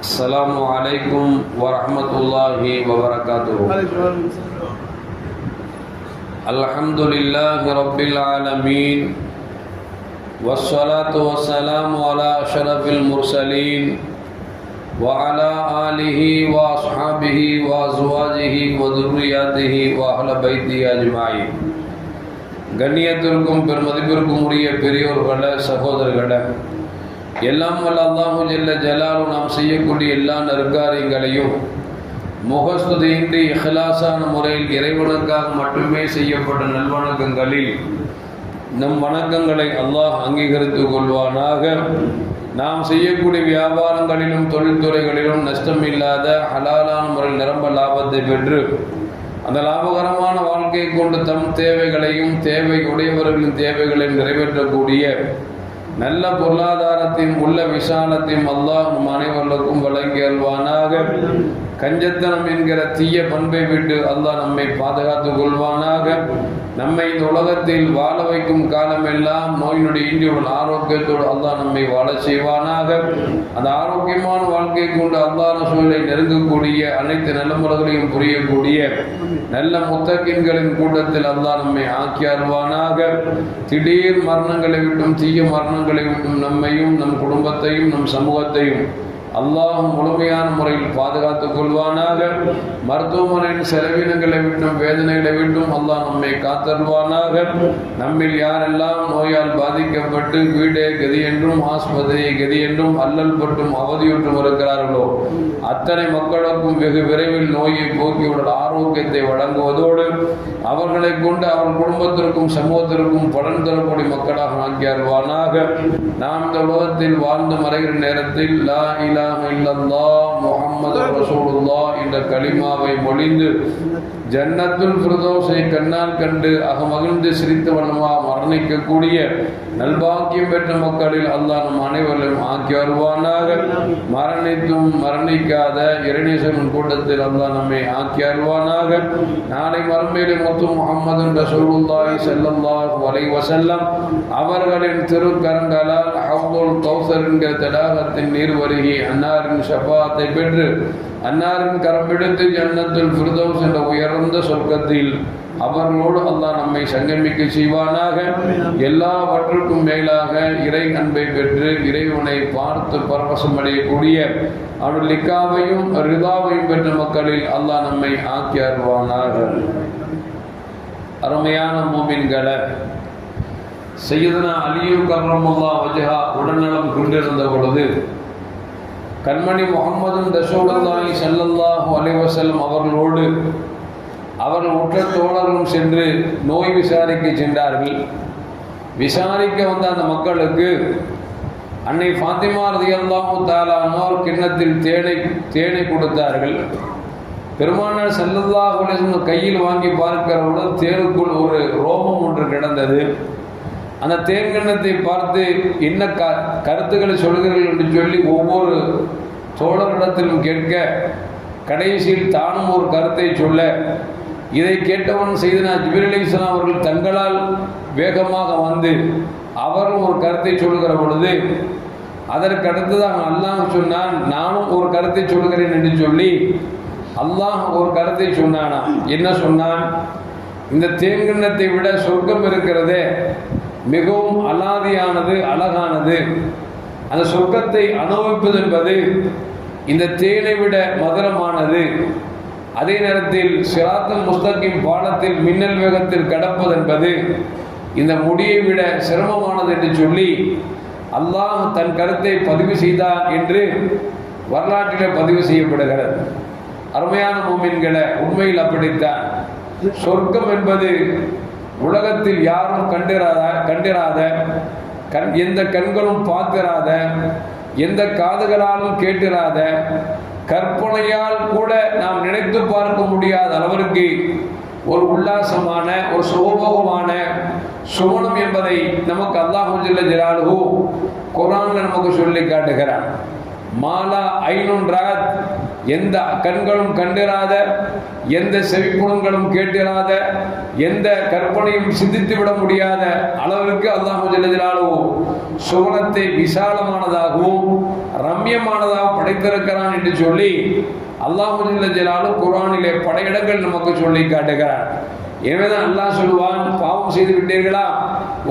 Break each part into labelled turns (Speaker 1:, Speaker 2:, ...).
Speaker 1: السلام عليكم ورحمة الله وبركاته. الحمد لله رب العالمين والصلاة والسلام على أشرف المرسلين وعلى آله وأصحابه وأزواجه وذرياته وأهل بيته أجمعين. கண்ணியத்திற்கும் பெருமதிப்பிற்கும் உரிய பெரியோர்களே, சகோதரர்களே, எல்லாம் வல்ல அல்லாஹு ஜல்ல ஜலாலுஹு நாம் செய்யக்கூடிய எல்லா நற்காரியங்களையும் முகஸ்துதியின்றி இஹ்லாஸான முறையில் இறைவனுக்காக மட்டுமே செய்யப்பட்ட நல்வணக்கங்களில் நம் வணக்கங்களை அல்லாஹ் அங்கீகரித்துக் கொள்வானாக. நாம் செய்யக்கூடிய வியாபாரங்களிலும் தொழில்துறைகளிலும் நஷ்டமில்லாத ஹலாலான முறையில் நிரம்ப லாபத்தை பெற்று அந்த லாபகரமான வாழ்க்கையை கொண்டு தம் தேவைகளையும் தேவை உடையவர்களின் தேவைகளையும் நிறைவேற்றக்கூடிய நல்ல பொருளாதாரத்தையும் உள்ள விசாலத்தையும் அல்லாஹ் நம் அனைவர்களுக்கும் வழங்கி அல்வானாக. கஞ்சத்தனம் என்கிற தீய பண்பை விட்டு அல்லாஹ் நம்மை பாதுகாத்துக் கொள்வானாக. நம்மை இந்த உலகத்தில் வாழ வைக்கும் காலமெல்லாம் நோயினுடைய இன்றியுள்ள ஆரோக்கியத்தோடு அல்லாஹ் நம்மை வாழ செய்வானாக. அந்த ஆரோக்கியமான வாழ்க்கை கொண்டு அல்லாஹ் சூழலை நெருங்கக்கூடிய அனைத்து நல்ல முறைகளையும் புரியக்கூடிய நல்ல முத்தகின்களின் கூட்டத்தில் அல்லாஹ் நம்மை ஆக்கி அருள்வானாக. திடீர் மரணங்களை விட்டும் தீய மரணங்களை விட்டும் நம்மையும் நம் குடும்பத்தையும் நம் சமூகத்தையும் அல்லாஹ் முழுமையான முறையில் பாதுகாத்துக் கொள்வானாக. மருத்துவமனையின் செலவினங்களை விட்டும் வேதனைகளை விட்டும் அல்லாஹ் நம்மை காத்தருள்வானாக. நம்மில் யாரெல்லாம் நோயால் பாதிக்கப்பட்டு வீடே கதி என்றும் ஆஸ்பத்திரியை கதி என்றும் அல்லல் பட்டும் அவதியுற்றும் இருக்கிறார்களோ அத்தனை மக்களுக்கும் வெகு விரைவில் நோயை போக்கியுள்ள ஆரோக்கியத்தை வழங்குவதோடு அவர்களை கொண்டு அவர் குடும்பத்திற்கும் சமூகத்திற்கும் பலன் தரக்கூடிய மக்களாக ஆக்கி அருள்வானாக. நாம் இந்த உலகத்தில் வாழ்ந்து மறைகிற நேரத்தில் லா இலாஹ இல்லல்லாஹ் முஹம்மது ரசூலுல்லாஹ் என்ற கலிமாவை மொழிந்து ஜன்னத்துல் ஃபிர்தௌஸை கண்ணால் கண்டு அகமகிழ்ந்து சிரித்து வண்ணமா மரணிக்கக்கூடிய நல்பாக்கியம் பெற்ற மக்களில் அல்லாஹ் நம் அனைவரையும் ஆக்கி வருவானாக. மரணித்தும் மரணிக்காத இறைநேசரின் கூட்டத்தில் அல்லாஹ் நம்மை ஆக்கி வருவானாக. நாளை மறுமையிலே முத்து முஹம்மது ரசூலுல்லாஹி ஸல்லல்லாஹு அலைஹி வஸல்லம் அவர்களின் திருக்கரங்களால் ஹவ்துல் கௌசர் என்கிற தடாகத்தின் நீர் வருகி அன்னாரின் ஷஃபாத்தை பெற்று அன்னாரின் கரம் பிடித்து ஜன்னத்துல் ஃபிர்தௌஸ் என்ற உயர்ந்த சொர்க்கத்தில் அவர்களோடு அல்லாஹ் நம்மை சங்கமிக்க செய்வானாக. எல்லாவற்றுக்கும் மேலாக இறை அன்பை பெற்று இறைவனை பார்த்து பரவசம் அடையக்கூடிய அவருடைய லிக்காவையும் ரிதாவையும் பெற்ற மக்களில் அல்லாஹ் நம்மை ஆக்கி அருள்வானாக. அருமையான மூமின்களே, சையதுனா அலியு கர்ரமல்லாஹு வஜ்ஹா உடல்நலம் கொண்டிருந்த பொழுது கண்மணி முஹம்மது ரசூலுல்லாஹி ஸல்லல்லாஹு அலைஹி வஸல்லம் அவர்களோடு அவர்கள் உற்ற தோழர்களும் சென்று நோய் விசாரிக்க சென்றார்கள். விசாரிக்க வந்த அந்த மக்களுக்கு அன்னை ஃபாத்திமா ரலியல்லாஹு தஆலா அன்ஹா கிண்ணத்தில் தேனை கொடுத்தார்கள். பெருமானார் ஸல்லல்லாஹு அலைஹி வஸல்லம் கையில் வாங்கி பார்க்கிறவுடன் தேனுக்குள் ஒரு ரோமம் ஒன்று கிடந்தது. அந்த தேன் கிண்ணத்தை பார்த்து என்ன கருத்துக்களை சொல்கிறீர்கள் என்று சொல்லி ஒவ்வொரு தோழரிடத்திலும் கேட்க கடைசியில் தானும் ஒரு கருத்தை சொல்ல இதை கேட்டவன் செய்தனா ஜிப்ரீல் அலைஹிஸ்ஸலாம் அவர்கள் தங்களால் வேகமாக வந்து அவரும் ஒரு கருத்தை சொல்லுகிற பொழுது அதற்கு அடுத்துதான் அல்லாஹ் சொன்னான், நானும் ஒரு கருத்தை சொல்கிறேன் என்று சொல்லி அல்லாஹ் ஒரு கருத்தை சொன்னானா. என்ன சொன்னான்? இந்த தேன்கிண்ணத்தை விட சொர்க்கம் இருக்கிறதே மிகவும் அலாதியானது, அழகானது. அந்த சொர்க்கத்தை அனுபவிப்பது என்பது இந்த தேனை விட மதுரமானது. அதே நேரத்தில் சிராத்துல் முஸ்தகீம் பாலத்தில் மின்னல் வேகத்தில் கடப்பது என்பது இந்த முடியை விட சிரமமானது என்று சொல்லி அல்லாஹ் தன் கருத்தை பதிவு செய்தார் என்று வரலாற்றிலே பதிவு செய்யப்படுகிறது. அருமையான மூமின்களே, உண்மையில் அப்படித்தான். சொர்க்கம் என்பது உலகத்தில் யாரும் கண்டிராத எந்த கண்களும் பார்த்திராத எந்த காதுகளாலும் கேட்டிராத கற்பனையால் கூட நாம் நினைத்து பார்க்க முடியாத அளவிற்கு ஒரு உல்லாசமான ஒரு சுகபோகமான சுவனம் என்பதை நமக்கு அல்லாஹ் ஜல்ல ஜலாலுஹு குர்ஆன்ல நமக்கு சொல்லி காட்டுகிறான். மாலா ஐநொன்றாத், எந்த கண்களும் கண்டிராத, எந்த செவிப்புலன்களும் கேட்டிராத, எந்த கற்பனையும் சிந்தித்து விட முடியாத அளவிற்கு அல்லாஹ் ஜல்ல ஜலாலுஹு சுவனத்தை விசாலமானதாகவும் ரம்யமானதாகவும் படைத்திருக்கிறான் என்று சொல்லி அல்லாஹ் ஜல்ல ஜலாலுஹு குர்ஆனிலே பல இடங்கள் நமக்கு சொல்லி காட்டுகிறார். எனவேதான் அல்லாஹ் சொல்லுவான், பாவம் செய்து விட்டீர்களா,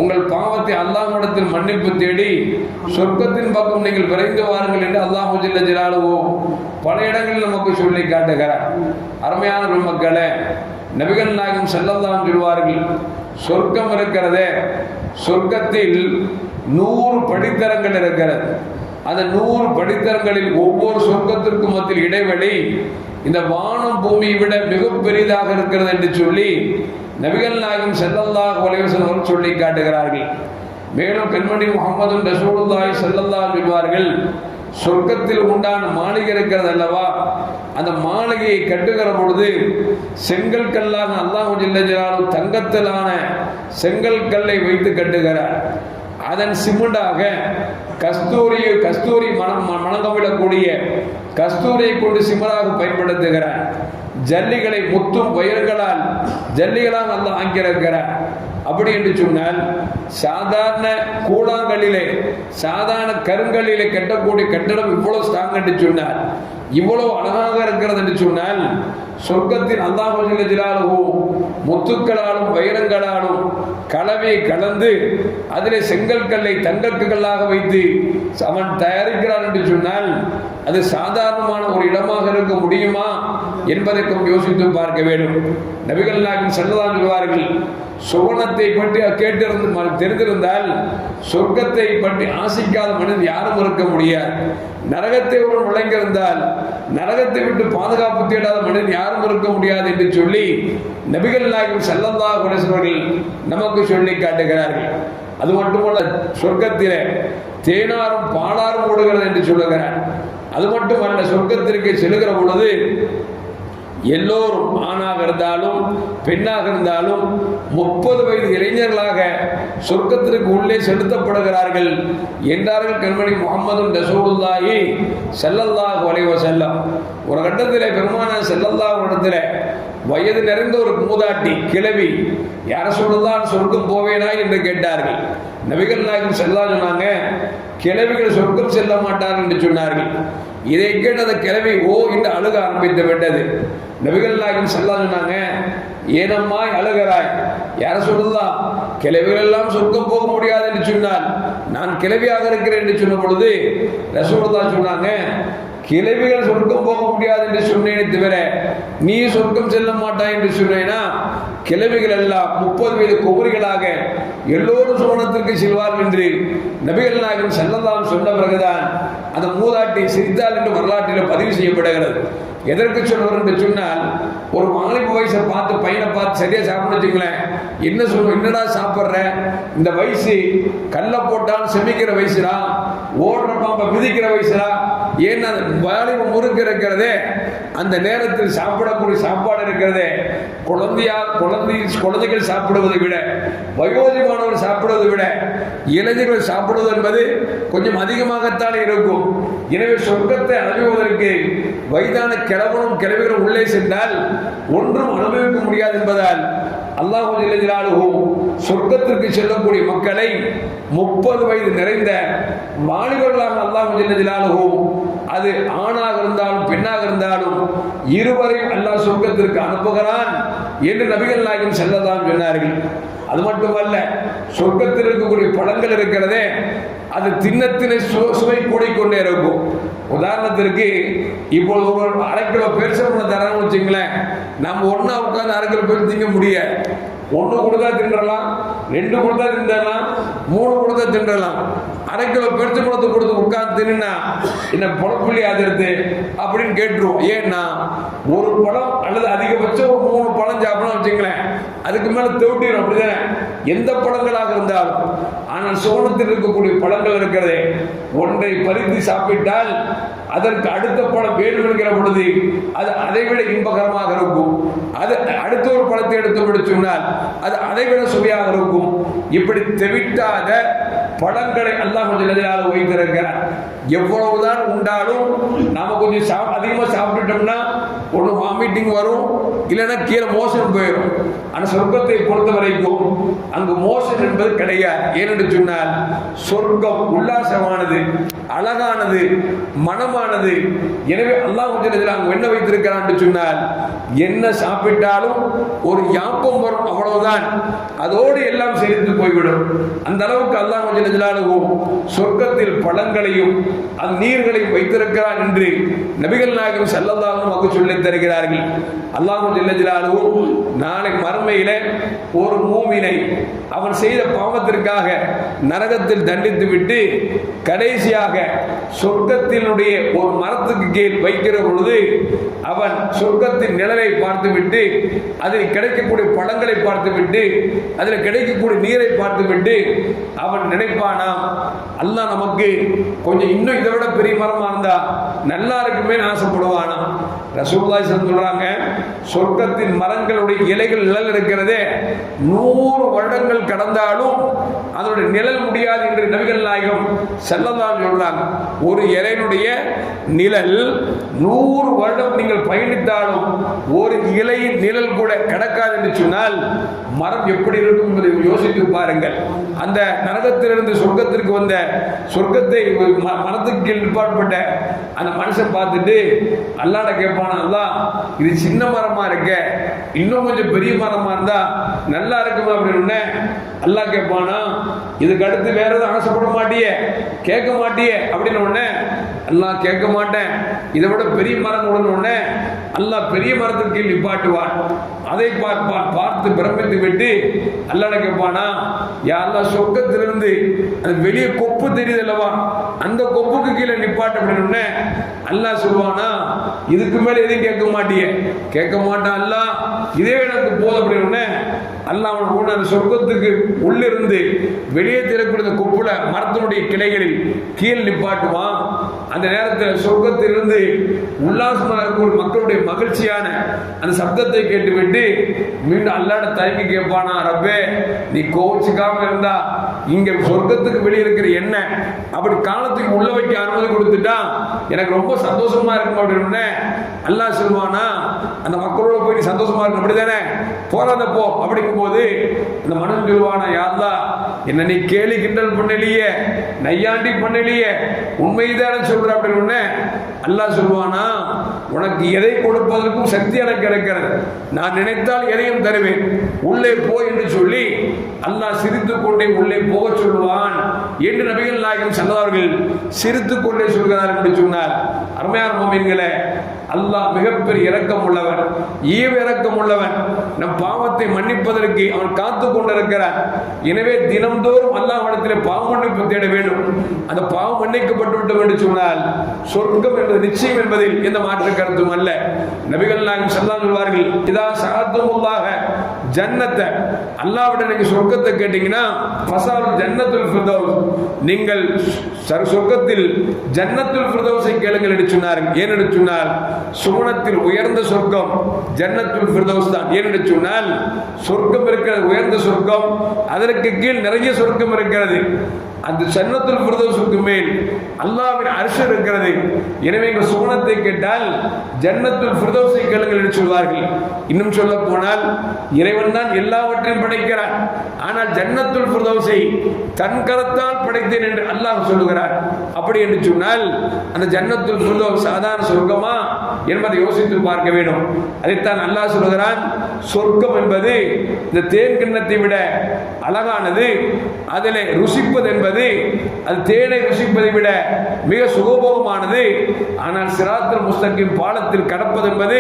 Speaker 1: உங்கள் பாவத்தை அல்லாஹ்விடத்தில் மன்னிப்பு தேடி சொர்க்கத்தின் பக்கம் நீங்கள் விரைந்து வாருங்கள் என்று அல்லாஹ் ஜல்ல ஜலாலுஹு பல இடங்களில் நமக்கு சொல்லி காட்டுகிறார். அருமையான மக்களே, நபிகள் நாயகம் ஸல்லல்லாஹு அலைஹி சொல்வார்கள், சொர்க்கம் இருக்கிறதே, சொர்க்கத்தில் 100 படித்தரங்கள் இருக்கிறது. அந்த 100 படித்தரங்களில் ஒவ்வொரு சொர்க்கத்திற்கும் மத்தியில் இடைவெளி இந்த வானம் பூமியை விட மிக பெரிதாக இருக்கிறது என்று சொல்லி நபிகள் நாயகம் ஸல்லல்லாஹு அலைஹி வஸல்லம் சொல்லி காட்டுகிறார்கள். மேலும் கண்மணி முஹம்மது ரசூலுல்லாஹி ஸல்லல்லாஹு அலைஹி சொல்வார்கள், சொர்க்கத்தில் உண்டான மாளிகை இருக்கிறது அல்லவா, அந்த மாளிகையை கட்டுகிற பொழுது செங்கல் கல்லாக அல்லாஹ் ஜல்ல ஜலாலுஹு தங்கத்திலான செங்கல் கல்லை வைத்து கட்டுகிறார். அதன் சிமெண்டாக கஸ்தூரி மணங்கவிடக்கூடிய கஸ்தூரியை கொண்டு சிமராக பயன்படுத்துகிறார். ஜல்லிகளை முத்தும் வயர்களால் ஜல்லிகளால் அல்லாஹ் ஆக்கியிருக்கிறார். அப்படி என்று சொன்னால் சாதாரண கூழாங்கல்லிலே, சாதாரண கருங்கல்லிலே கட்டக்கூடிய கட்டடம் இவ்வளவு ஸ்ட்ராங் என்று சொன்னால், இவ்வளவு அழகாக இருக்கிறது என்று சொன்னால், சொர்க்கத்தின் அல்லாஹ் ஜல்ல ஜலாலுஹு முத்துக்களாலும் வைரங்களாலும் கலவையை கலந்து அதிலே செங்கல் கல்லை தங்கற்கல்லாக வைத்து அவன் தயாரிக்கிறான் என்று சொன்னால் அது சாதாரணமான ஒரு இடமாக இருக்க முடியுமா என்பதற்கும் யோசித்து பார்க்க வேண்டும். நபிகள் நாயகம் ஸல்லல்லாஹு அலைஹி சொல்வார்கள், சுவனத்தை பற்றி தெரிந்திருந்தால் சொர்க்கத்தை பற்றி ஆசிக்காத மனிதன் யாரும் இருக்க முடியாது. நரகத்தை ஒருவன் விளங்கியிருந்தால் நரகத்தை விட்டு பாதுகாப்பு தேடாத மனிதன் யாரும் இருக்க முடியாது என்று சொல்லி நபிகள் நாயகம் ஸல்லல்லாஹு அலைஹி வஸல்லம் நமக்கு சொல்லி காட்டுகிறார்கள். அது மட்டுமல்ல, சொர்க்கத்திலே தேனாரும் பாலாரும் ஓடுகிறது என்று சொல்லுகிறார். அது மட்டுமல்ல, சொர்க்கத்திற்கு செல்லுகிற பொழுது எல்லோரும் ஆணாக இருந்தாலும் பெண்ணாக இருந்தாலும் 30 வயது இளைஞர்களாக சொர்க்கத்திற்கு உள்ளே செலுத்தப்படுகிறார்கள் என்றார்கள் கண்மணி முஹம்மது ரசூலுல்லாஹி ஸல்லல்லாஹு அலைஹி வஸல்லம். ஒரு கட்டத்திலே பெருமானார் ஸல்லல்லாஹு அலைஹி வஸல்லம் வயது நிறைந்த ஒரு மூதாட்டி கிழவி, யார சொல்லலாம் சொர்க்கம் போவேனா என்று கேட்டார்கள். நபிகள் நாயகம் ஸல்லல்லாஹு அலைஹி சொன்னாங்க, கிழவிகள் சொர்க்கம் செல்ல மாட்டார்கள் என்று சொன்னார்கள். இதை கேட்டு அந்த கிழவி ஓ என்று அழுக ஆரம்பித்து விட்டது. நபிகள் நாயகம் ஸல்லல்லாஹு அலைஹி சொன்னாங்க, ஏனம்மாய் அழுகிறாய், யார சொல்லலாம், கிழவிகள் எல்லாம் சொர்க்கம் போக முடியாது என்று சொன்னால் நான் கிழவியாக இருக்கிறேன் என்று சொன்ன பொழுது ரசூலுல்லாஹ் சொன்னாங்க, கிழவிகள் சொர்க்கம் போக முடியாது என்று சொன்னேனே தவிர நீ சொர்க்கம் செல்ல மாட்டாய் என்று சொன்னேனா, கிழவிகள் எல்லாம் 30 வயது குமரிகளாக எல்லோரும் சுவனத்திற்கு செல்வார்கள் என்று நபிகள் நாயகம் ஸல்லல்லாஹு அலைஹி சொன்ன பிறகுதான் அந்த மூதாட்டி சிரித்தாள் என்று வரலாற்றில் பதிவு செய்யப்படுகிறது. எதற்கு சொல்லுவார் என்று சொன்னால், ஒரு வாலிப வயசை பார்த்து பையனை பார்த்து சரியா சாப்பிட வச்சுங்களேன், என்ன சொல்லுவோம், என்னடா சாப்பிட்ற, இந்த வயசு கல்லை போட்டால் செமிக்கிற வயசுடா, ஓடுற பாம்பை மிதிக்கிற வயசுடா, ஏன்னா வாலிப முறுக்கு இருக்கிறதே, அந்த நேரத்தில் சாப்பிடக்கூடிய சாப்பாடு இருக்கிறதே, குழந்தைகள் சாப்பிடுவதை விட வயோதிகமானவர் சாப்பிடுவதை விட இளைஞர்கள் சாப்பிடுவது என்பது கொஞ்சம் அதிகமாகத்தான் இருக்கும். எனவே சொர்க்கத்தை அனுபவிப்பதற்கு வயதான கிழவனும் கிழவிகளும் உள்ளே சென்றால் ஒன்றும் அனுபவிக்க முடியாது என்பதால் அல்லாஹ் ஜல்ல ஜலாலுஹு சொர்க்கத்திற்கு செல்லக்கூடிய மக்களை 30 வயது நிறைந்த வாலிபர்களாக அல்லாஹ் ஜல்ல ஜலாலுஹு, அது ஆணாக இருந்தாலும் பெண்ணாக இருந்தாலும் இருவரையும் அல்லாஹ் சொர்க்கத்திற்கு அனுப்புகிறான் என்று நபிகள் நாயகம் ஸல்லல்லாஹு அலைஹி சொன்னார்கள். அது மட்டுமல்ல, சொர்க்கத்தில் இருக்கக்கூடிய பழங்கள் இருக்கிறதே, அது தின்னத்தினை சுவை கூடிக்கொண்டே இருக்கும். உதாரணத்திற்கு இப்போது ஒரு 1/2 கிலோ பெருசம்பழம் தரான்னு வச்சுங்களேன், நம்ம ஒன்னா உட்காந்து 1/2 கிலோ பேர் திங்க முடியாது. 1 கொடுத்தா தின்றலாம், 2 கொடுத்தா தின்றலாம், 3 கொடுத்தா தின்றலாம். 1/2 கிலோ பெருசம்பழத்தை கொடுத்து உட்காந்து தின்னா என்ன பொழப்புள்ளி ஆதரித்து அப்படின்னு கேட்டுருவோம். ஏன்னா ஒரு பழம் அல்லது அதிகபட்சம் ஒரு 3 பழம் சாப்பிடலாம் வச்சுங்களேன், அதுக்கு மேல தோட்டிடும், அப்படிதானே எந்த பழங்களாக இருந்தாலும். ஆனால் சோனத்தில் இருக்கக்கூடிய பழங்கள் இருக்கிறதே, ஒன்றை பறித்து சாப்பிட்டால் அதற்கு அடுத்த பழம் வேணும் என்கிற பொழுது அது அதைவிட இன்பகரமாக இருக்கும். அது அடுத்த ஒரு பழத்தை எடுத்து சொன்னால் அது அதைவிட சுவையாக இருக்கும். இப்படி தெவிட்டாத பழங்களை அல்லாஹ் ஜல்லல்லாஹு வைத்திருக்கிறார். எவ்வளவுதான் உண்டாலும் நாம கொஞ்சம் அதிகமாக சாப்பிட்டுட்டோம்னா ஒன்று வாமிட்டிங் வரும், இல்லைன்னா கீழே மோஷன் போயிடும். ஆனால் சொர்க்கத்தை பொறுத்த வரைக்கும் அங்கு மோஷன் என்பது கிடையாது. ஏனென்று சொன்னால் சொர்க்கம் உல்லாசமானது, அழகானது, மனமானது. எனவே அல்லாஹ் அங்கு என்ன வைத்திருக்கிறான் சொன்னால் என்ன சாப்பிட்டாலும் ஒரு யாப்பம் வரும், அவ்வளவுதான். அதோடு எல்லாம் சேர்ந்து போய்விடும். அந்த அளவுக்கு அல்லாஹ் சொர்க்கத்தில் பழங்களையும் நீர்களையும் வைத்திருக்கிறான் என்று நபிகள் நாயகம் ஸல்லல்லாஹு அலைஹி வஸல்லம் சொல்லித் தருகிறார்கள். அல்லாஹ் ஜல்லல்லாஹு நாளை மறுமையில ஒரு மூமினை அவன் செய்த பாவத்திற்காக நரகத்தில் தண்டித்து விட்டு கடைசியாக சொர்க்கத்தினுடைய ஒரு மரத்துக்கு கீழ் வைக்கிற பொழுது அவன் சொர்க்கத்தின் நிழலை பார்த்துவிட்டு அதில் கிடைக்கக்கூடிய பழங்களை பார்த்துவிட்டு அதில் கிடைக்கக்கூடிய நீரை பார்த்துவிட்டு அவன் நினைப்பானாம், அல்லாஹ் நமக்கு கொஞ்சம் இன்னும் இதை விட பெரிய மரமா இருந்தா நல்லா இருக்குமே ஆசைப்படுவானாம். ரசூலுல்லாஹி சொல்றாங்க, சொர்க்கத்தின் மரங்களுடைய இலைகள் நிழல் இருக்கிறதே 100 வருடங்கள் கடந்தாலும் அதனுடைய நிழல் முடியாது என்று நபிகள் நாயகம் ஸல்லல்லாஹு அலைஹி சொல்றாங்க. ஒரு இலையினுடைய நிழல் 100 வருடம் நீங்கள் பயணித்தாலும் ஒரு இலையின் நிழல் கூட கிடக்காது என்று சொன்னால் மரம் எப்படி இருக்கும் என்பதை யோசித்து பாருங்கள். அந்த நரகத்திலிருந்து சொர்க்கத்திற்கு வந்த சொர்க்கத்தை மரத்துக்கு கீழ் நிற்பாட்பட்ட அந்த மனுஷன் பார்த்துட்டு அல்லாஹ்ட கேட்பானா, அல்லாஹ் இது சின்ன மரமா இருக்க, இன்னும் கொஞ்சம் பெரிய மரமா இருந்தா நல்லா இருக்குமா அப்படின்னு அல்லாஹ் கேட்பானா, இதுக்கு அடுத்து வேற எதுவும் ஆசைப்பட மாட்டியே, கேட்க மாட்டியே அப்படின்னு உடனே அல்லாஹ் கேட்க மாட்டேன், இதை விட பெரிய மரம் உடனே அல்லாஹ் பெரிய மரத்திற்கு கீழ் நிப்பாட்டுவான். அதை பார்த்து பிரமித்து விட்டு அல்லாஹ் கேட்பானா, யா அல்லாஹ் சொர்க்கத்திலிருந்து அது வெளியே கொப்பு தெரியுது அல்லவா, அந்த கொப்புக்கு கீழே நிப்பாட்டு அப்படின்னு அல்லாஹ் சொல்லுவானா, இதுக்கு மேல எதையும் கேட்க மாட்டியே, கேட்க மாட்டான் அல்லாஹ், இதே எனக்கு போதும் அப்படின்னு அல்லாஹ் அவன் அந்த சொர்க்கத்துக்கு உள்ளிருந்து வெளியே திறக்கூடிய கொப்புல மரத்தினுடைய கிளைகளில் கீழ் நிப்பாட்டுவான். அந்த நேரத்தில் சொர்க்கத்திலிருந்து உல்லாசமாக இருக்கும் மக்களுடைய மகிழ்ச்சியான அந்த சப்தத்தை கேட்டுவிட்டு மீண்டும் அல்லாஹ்ட தயங்கி கேட்பானா, ரப்பே நீ கோவிச்சுக்காம இருந்தா இங்க சொர்க்கத்துக்கு வெளியே இருக்கிற என்ன அப்படி காலத்துக்கு உள்ள வைக்க அனுமதி கொடுத்துட்டா எனக்கு ரொம்ப சந்தோஷமா இருக்கும் அப்படின்னு அல்லாஹ் சொல்லுவானா, அந்த மக்களோட போய் நீ சந்தோஷமா இருக்கும் அப்படித்தானே, போறாத போ. அப்படிங்கும் போது அந்த மனுஷன் சொல்லுவானா, யா அல்லாஹ் என்ன நீ கேலி கிண்டல் பண்ணலையே, நையாண்டி பண்ணலையே, உண்மைதான சொல்ற அப்படின்னு அல்லாஹ் சொல்லுவானா, உனக்கு எதை கொடுப்பதற்கும் சக்தி எனக்கு இருக்கிறது, நான் நினைத்தால் எதையும் தருவேன், உள்ளே போ என்று சொல்லி அல்லாஹ் சிரித்துக் கொண்டே உள்ளே போக சொல்லுவான் என்று நபிகள் நாயகம் ஸல்லல்லாஹு அலைஹி வஸல்லம் சிரித்துக் கொண்டே சொல்கிறார் என்று சொன்னார். அருமையான முஃமின்களே, அல்லாஹ் மிகப்பெரிய இரக்கம் உள்ளவன், ஈவ இரக்கம் உள்ளவன். நம் பாவத்தை மன்னிப்பதற்கு அவன் காத்து கொண்டிருக்கிறான். எனவே தினம்தோறும் அல்லாஹ்விடத்தில் பாவ மன்னிப்பு தேட வேண்டும். அந்த பாவம் மன்னிக்கப்பட்டு விட்டோம் என்று சொன்னால் சொர்க்கம் என்பது நிச்சயம் என்பதில் எந்த மாற்று கருத்தும் அல்ல. நபிகள் நாயகம் ஸல்லல்லாஹு அலைஹி சொல்வார்கள், இதா சஅத்துல்லாஹ ஜன்னத்தை, அல்லாஹ்விடம் நீங்க சொர்க்கத்தை கேட்டீங்கன்னா ஃபஸால் ஜன்னத்துல் ஃபிர்தௌஸ், நீங்கள் சொர்க்கத்தில் ஜன்னத்துல் ஃபிர்தௌஸை கேளுங்கள் என்று சொன்னார்கள். ஏனென்று சொன்னால் சுவனத்தில் உயர்ந்த சொர்க்கம் ஜன்னத்துல் ஃபிர்தௌஸ் தான். ஏனென்று சொன்னால் சொர்க்கம் இருக்கிறது உயர்ந்த சொர்க்கம், அதற்கு கீழ் நிறைய சொர்க்கம் இருக்கிறது. அந்த ஜன்னத்துல் ஃபிர்தௌஸுக்கு மேல் அல்லாஹ்வின் அர்ஷ் இருக்கிறது. எனவே இந்த சுவனத்தை கேட்டால் ஜன்னத்துல் ஃபிர்தௌஸை கேளுங்கள் என்று சொல்வார்கள். இன்னும் சொல்ல போனால் இறைவன் தான் எல்லாவற்றையும் படைக்கிறான், ஆனால் ஜன்னத்துல் ஃபிர்தௌஸை தன் கரத்தால் படைத்தேன் என்று அல்லாஹ் சொல்லுகிறார். அப்படி என்று சொன்னால் அந்த ஜன்னத்துல் ஃபிர்தௌஸ் சாதாரண சொர்க்கமா என்பதை யோசித்து பார்க்க வேண்டும். அதைத்தான் அல்லாஹ் சொல்லுகிறான், சொர்க்கம் என்பது இந்த தேன் கிண்ணத்தை விட அழகானது, அதில் ருசிப்பது என்பது அது தேனை ருசிப்பதை விட மிக சுகபோகமானது. ஆனால் சிராத்துல் முஸ்தகீம் பாலத்தில் கடப்பது என்பது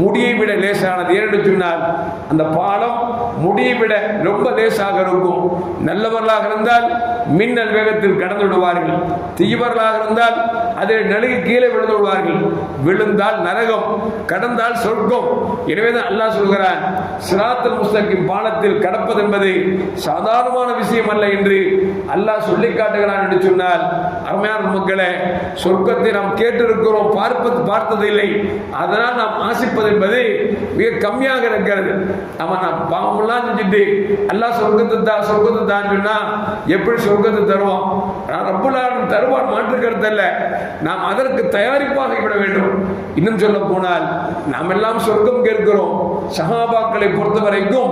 Speaker 1: முடியை விட லேசானது. ஏனென்று சொன்னால் அந்த பாலம் முடியை விட ரொம்ப லேசாக இருக்கும். நல்லவர்களாக இருந்தால் மின்னல் வேகத்தில் கடந்து விடுவார்கள், தீவர்களாக இருந்தால் அதில் நழுகி கீழே விழுந்து விடுவார்கள். விழுந்தால் நரகம், கடந்தால் சொர்க்கம். எனவேதான் அல்லாஹ் சொல்கிறான், சிராத்துல் முஸ்தகீம் பாலத்தில் கடப்பது என்பது சாதாரணமான விஷயம் அல்ல என்று அல்லாஹ் சொல்லி காட்டுகிறான் என்று சொன்னால் அருமையான மக்களே, சொர்க்கத்தை நாம் கேட்டிருக்கிறோம், பார்த்ததில்லை. அதனால் நாம் ஆசிப்பது என்பது மிக கம்மியாக இருக்கிறது. நம்ம நாம் பாவமெல்லாம் செஞ்சுட்டு அல்லாஹ் சொர்க்கத்தை தான் சொன்னா எப்படி சொர்க்கத்தை தருவோம்? ரப்புல் ஆலமீன் தருவான், மாற்று கருத்து அல்ல. நாம் அதற்கு தயாரிப்பாக விட வேண்டும். இன்னும் சொல்ல போனால் நாம் எல்லாம் சொர்க்கம் கேட்கிறோம். சஹாபாக்களை பொறுத்த வரைக்கும்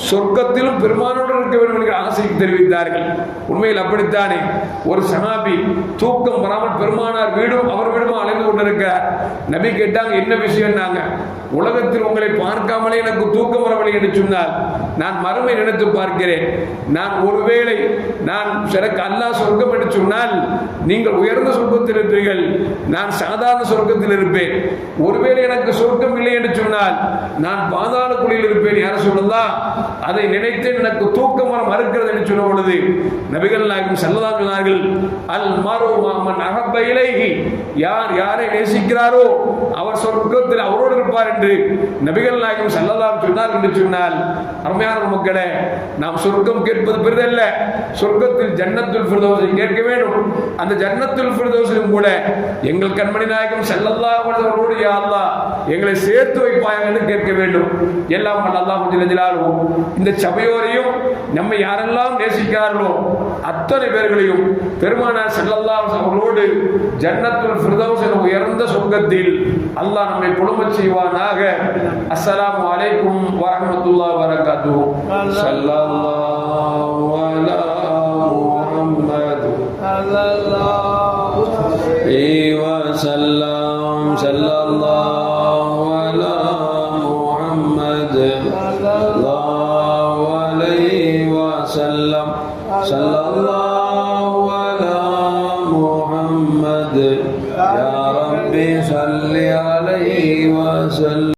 Speaker 1: சொர்க்கத்திலும் பெருமானோடு இருக்க வேண்டும் என்கிற ஆசையை தெரிவித்தார்கள். உண்மையில் அப்படித்தானே. ஒரு சஹாபி தூக்கம் வராமல் பெருமானார் வீடும் அவர் வீடுமா அலைந்து கொண்டிருக்கிறார். நபி கேட்டாங்க, என்ன விஷயம்? உலகத்தில் உங்களை பார்க்காமலே எனக்கு தூக்கம் வரவில்லை என்று சொன்னால் நான் மறுமை நினைத்து பார்க்கிறேன். நான் ஒருவேளை எனக்கு அல்லாஹ் சொர்க்கம் என்று சொன்னால் நீங்கள் உயர்ந்த சொர்க்கத்தில் இருப்பீர்கள், நான் சாதாரண சொர்க்கத்தில் இருப்பேன். ஒருவேளை எனக்கு சொர்க்கம் இல்லை என்று சொன்னால் நான் பாதாள குழியில் இருப்பேன். யார சொல்லலாம்? அதை நினைத்து எனக்கு தூக்கம் வர மறுக்கிறது என்று சொன்ன பொழுது நபிகள் நாயகம் ஸல்லல்லாஹு அலைஹி சொன்னார்கள், அல் மரு மன் அஹப்ப இலைஹி, யாரை நேசிக்கிறாரோ அவர் சொர்க்கத்தில் அவரோடு இருப்பார் என்று நபிகள் நாயகம் ஸல்லல்லாஹு அலைஹி சொன்னார் என்று சொன்னால், அருமையான மக்களே, நாம் சொர்க்கம் கேட்பது பெரிதல்ல. சொர்க்கத்தில் ஜன்னத்துல் ஃபிர்தௌஸை கேட்க வேண்டும். அந்த ஜன்னத்துல் ஃபிர்தௌஸிலும் கூட எங்கள் கண்மணி நாயகம் ஸல்லல்லாஹு அலைஹி வஸல்லம், யா அல்லாஹ் எங்களை சேர்த்து வைப்பாயாக என்று கேட்க வேண்டும். எல்லாம் அல்லாஹ் ஜல்ல ஜலாலுஹு இந்த சபையோரையும் நம்மை யாரெல்லாம் நேசிக்கிறார்களோ அத்தனை பேர்களையும் பெருமானார் ஸல்லல்லாஹு அலைஹி அவர்களோடு ஜன்னத்துல் ஃபிர்தௌஸ் என்ற உயர்ந்த சொர்க்கத்தில் அல்லாஹ் நம்மை குழுமச் செய்வானாக. அஸ்ஸலாமு அலைக்கும் வரஹ்மத்துல்லாஹி வபரகாத்துஹு. ஸல்லல்லாஹு அலா முஹம்மத் ஸல்லல்லாஹு அலைஹி வஸல்லம். ஸல்லல்லாஹு அலா முஹம்மத் ஸல்லல்லாஹு அலைஹி வஸல்லம். ஸல்லல்லாஹு அலா முஹம்மத் யா ரப்பி ஸல்லி அலைஹி வஸல்லம்.